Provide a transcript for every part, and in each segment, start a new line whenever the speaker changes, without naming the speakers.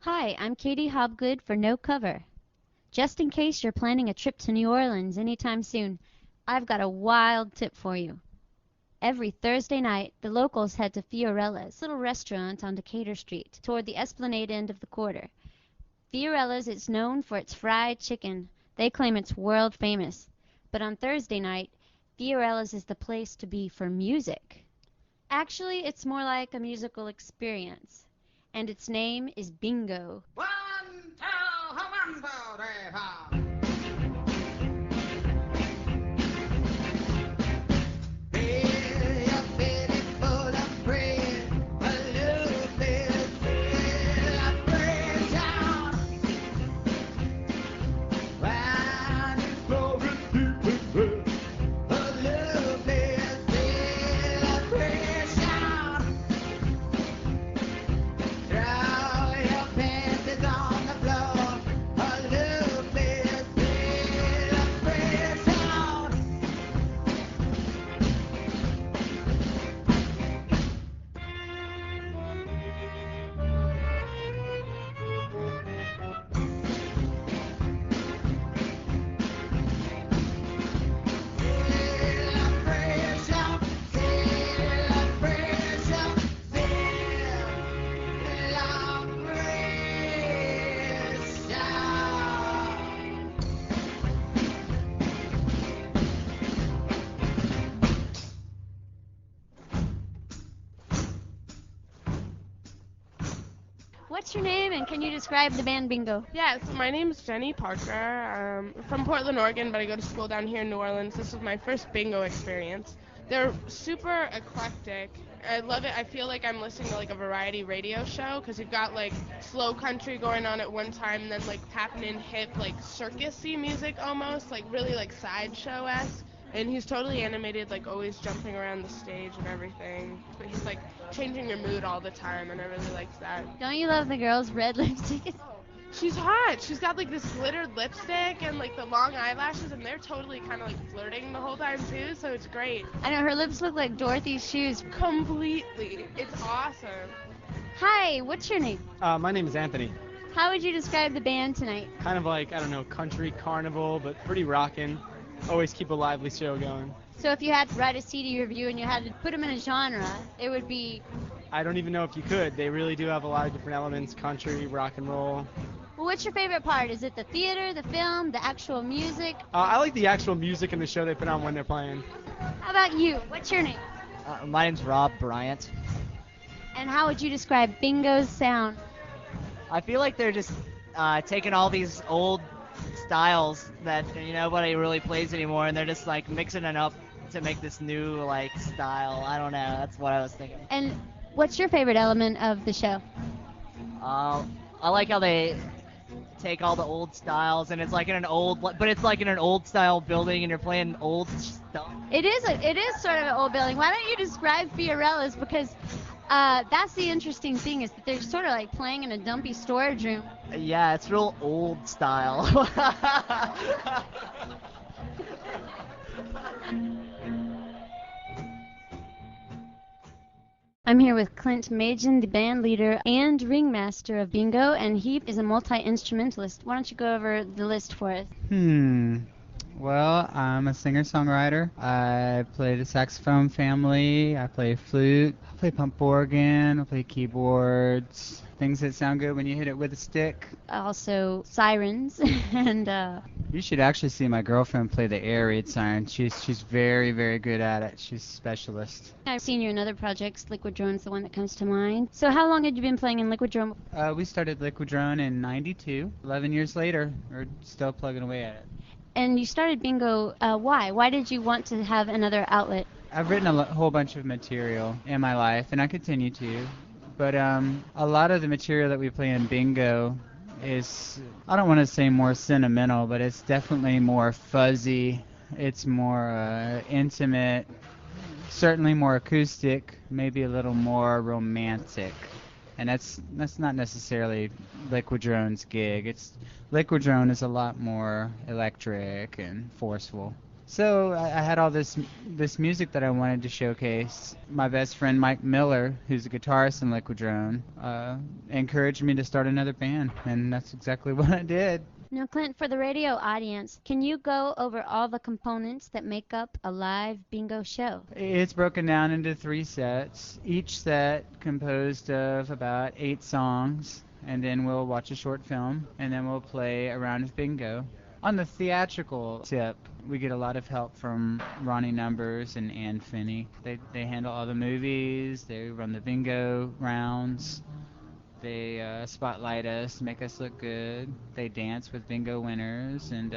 Hi, I'm Katy Hobgood for No Cover. Just in case you're planning a trip to New Orleans anytime soon, I've got a wild tip for you. Every Thursday night, the locals head to Fiorella's little restaurant on Decatur Street, toward the Esplanade end of the quarter. Fiorella's is known for its fried chicken. They claim it's world famous. But on Thursday night, Fiorella's is the place to be for music. Actually, it's more like a musical experience. And its name is Bingo.
1, 2, 1, 2, 3, 4.
What's your name and can you describe the band Bingo?
Yes, my name is Jenny Parker. From Portland, Oregon, but I go to school down here in New Orleans. This was my first bingo experience. They're super eclectic. I love it. I feel like I'm listening to like a variety radio show because you've got like slow country going on at one time and then like happening hip like circus-y music almost, like really like sideshow-esque. And he's totally animated, like always jumping around the stage and everything. But he's like changing your mood all the time, and I really like that.
Don't you love the girl's red lipstick?
She's hot. She's got like this glittered lipstick and like the long eyelashes, and they're totally kind of like flirting the whole time too. So it's great.
I know, her lips look like Dorothy's shoes.
Completely. It's awesome.
Hi, what's your name?
My name is Anthony.
How would you describe the band tonight?
Kind of like, I don't know, country carnival, but pretty rockin'. Always keep a lively show going.
So if you had to write a CD review and you had to put them in a genre, it would be...
I don't even know if you could. They really do have a lot of different elements, country, rock and roll.
Well, what's your favorite part? Is it the theater, the film, the actual music?
I like the actual music and the show they put on when they're playing.
How about you? What's your name?
My name's Rob Bryant.
And how would you describe Bingo's sound?
I feel like they're just taking all these old styles that nobody really plays anymore, and they're just like mixing it up to make this new like style. I don't know. That's what I was thinking.
And what's your favorite element of the show?
I like how they take all the old styles, and it's like in an old, but it's like in an old style building, and you're playing old stuff.
It is sort of an old building. Why don't you describe Fiorella's? Because that's the interesting thing, is that they're sort of like playing in a dumpy storage room.
Yeah, it's real old style.
I'm here with Clint Maedgen, the band leader and ringmaster of Bingo, and he is a multi-instrumentalist. Why don't you go over the list for us?
Well, I'm a singer-songwriter. I play the saxophone family. I play flute. I play pump organ. I play keyboards. Things that sound good when you hit it with a stick.
Also, sirens, and
You should actually see my girlfriend play the air raid siren. She's very, very good at it. She's a specialist.
I've seen you in other projects. Liquid Drone's the one that comes to mind. So how long had you been playing in Liquid Drone?
We started Liquid Drone in '92. 11 years later, we're still plugging away at it.
And you started Bingo, why? Why did you want to have another outlet?
I've written a whole bunch of material in my life, and I continue to. But a lot of the material that we play in Bingo is, I don't want to say more sentimental, but it's definitely more fuzzy. It's more intimate, certainly more acoustic, maybe a little more romantic. And that's not necessarily Liquid Drone's gig. Liquid Drone is a lot more electric and forceful. So I had all this music that I wanted to showcase. My best friend Mike Miller, who's a guitarist in Liquidrone, encouraged me to start another band, and that's exactly what I did.
Now, Clint, for the radio audience, can you go over all the components that make up a live bingo show?
It's broken down into 3 sets, each set composed of about 8 songs, and then we'll watch a short film, and then we'll play a round of bingo. On the theatrical tip, we get a lot of help from Ronnie Numbers and Ann Finney. They handle all the movies, they run the bingo rounds, they spotlight us, make us look good, they dance with bingo winners, and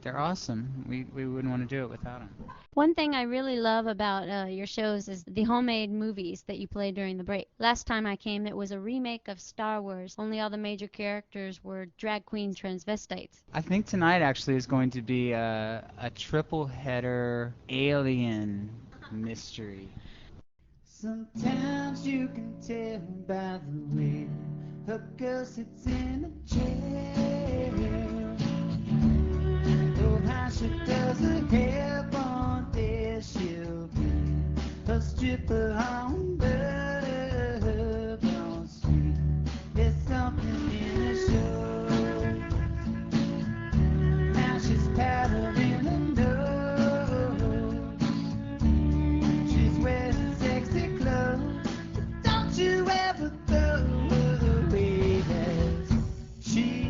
they're awesome. We wouldn't want to do it without them.
One thing I really love about your shows is the homemade movies that you play during the break. Last time I came, it was a remake of Star Wars, only all the major characters were drag queen transvestites.
I think tonight actually is going to be a triple header alien mystery. Sometimes you can tell by the way a girl sits in a chair. Oh, how she does her hair on there, she'll be a stripper on Bourbon Street. There's something in the show. Now she's paddling a nose. She's wearing sexy clothes. But don't you ever throw away that she.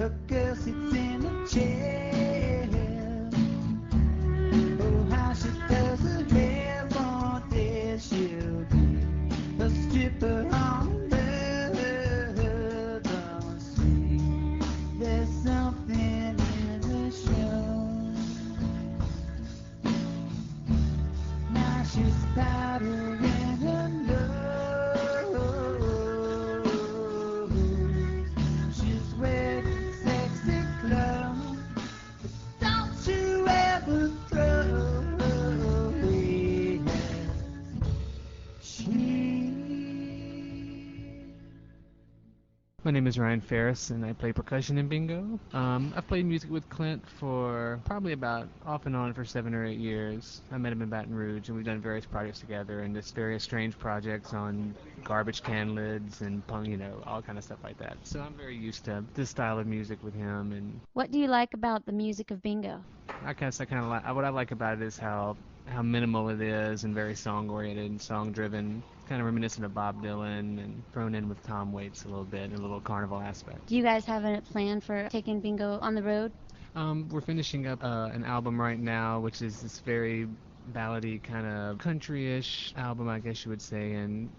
A girl sits in a chair. Oh, how she does her hair on there, she'll be a stripper on Bourbon Street. There's something in the show. Now she's powdering her nose. She's wearing sexy clothes. But don't you ever throw away that she.
My name is Ryan Ferris, and I play percussion in bingo. I've played music with Clint for probably about off and on for 7 or 8 years. I met him in Baton Rouge, and we've done various projects together, and just various strange projects on garbage can lids and all kind of stuff like that. So I'm very used to this style of music with him. And
What do you like about the music of bingo?
what I like about it is how minimal it is and very song-oriented and song-driven, kind of reminiscent of Bob Dylan and thrown in with Tom Waits a little bit and a little carnival aspect.
Do you guys have a plan for taking bingo on the road?
We're finishing up an album right now, which is this very ballady kind of country-ish album, I guess you would say, and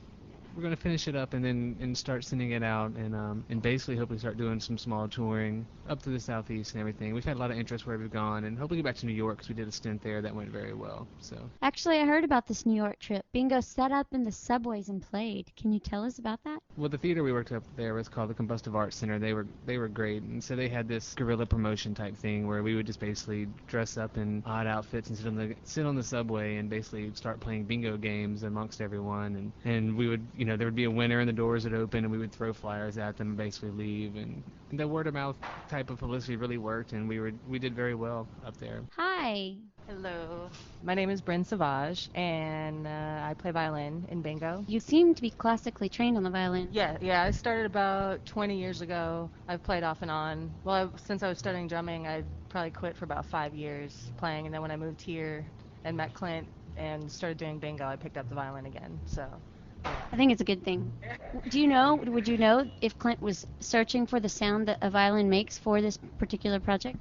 we're going to finish it up and start sending it out and basically hopefully start doing some small touring up to the southeast and everything. We've had a lot of interest where we've gone, and hopefully get back to New York because we did a stint there that went very well. So
Actually, I heard about this New York trip. Bingo set up in the subways and played. Can you tell us about that?
well, the theater we worked up there was called the Combustive Arts Center. They were great, and so they had this guerrilla promotion type thing where we would just basically dress up in odd outfits and sit on the subway and basically start playing bingo games amongst everyone, and we would there would be a winner and the doors would open and we would throw flyers at them and basically leave. And the word of mouth type of publicity really worked, and we did very well up there.
Hi.
Hello. My name is Brynn Savage, and I play violin in bingo.
You seem to be classically trained on the violin.
Yeah. I started about 20 years ago. I've played off and on. Well, since I was studying drumming, I probably quit for about 5 years playing, and then when I moved here and met Clint and started doing bingo, I picked up the violin again. So.
I think it's a good thing. Would you know if Clint was searching for the sound that a violin makes for this particular project?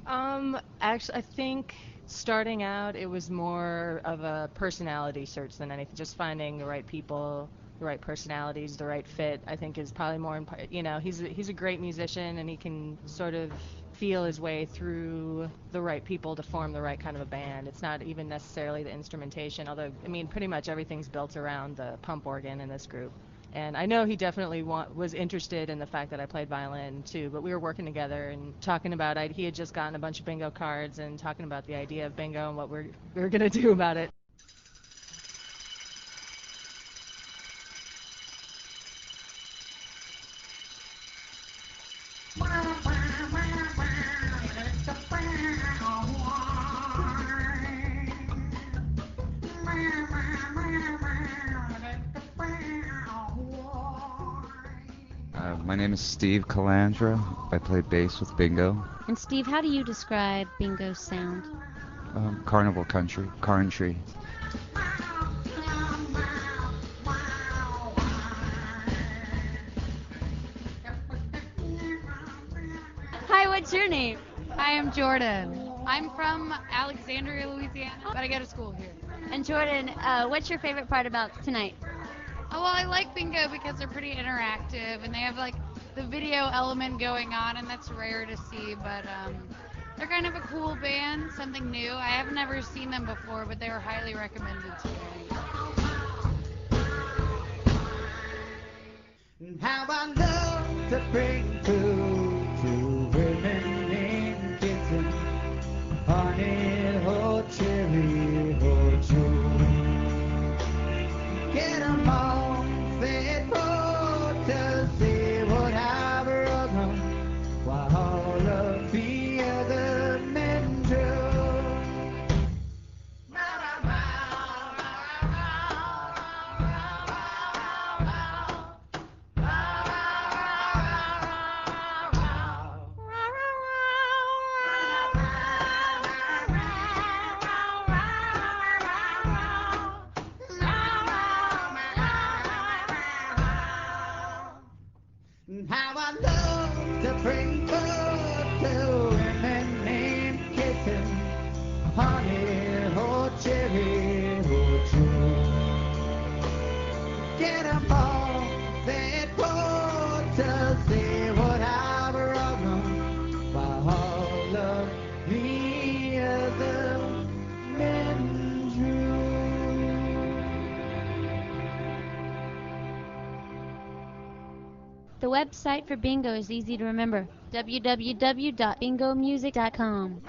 Actually, I think starting out, it was more of a personality search than anything. Just finding the right people, the right personalities, the right fit, I think is probably more important. He's a great musician, and he can sort of feel his way through the right people to form the right kind of a band. It's not even necessarily the instrumentation, although, pretty much everything's built around the pump organ in this group. And I know he definitely was interested in the fact that I played violin too, but we were working together and talking about it. He had just gotten a bunch of bingo cards and talking about the idea of bingo and what we were going to do about it.
My name is Steve Calandra. I play bass with bingo.
And Steve, how do you describe bingo's sound?
Carnival country.
Hi, what's your name?
Hi, I'm Jordan. I'm from Alexandria, Louisiana, but I go to school here.
And Jordan, what's your favorite part about tonight?
Oh, well, I like bingo because they're pretty interactive, and they have like the video element going on, and that's rare to see, but they're kind of a cool band, something new. I have never seen them before, but they were highly recommended to me.
How I love to bring food to women in kitchen, honey, hot cherry, hot June. Get 'em all fed for to see what I've run while all of the other men do. How I love to bring food to women named Kitten, honey, hot cherry, hot June. Get 'em all fed for to see what I've run while all of the other men drew.
The website for bingo is easy to remember, www.bingomusic.com.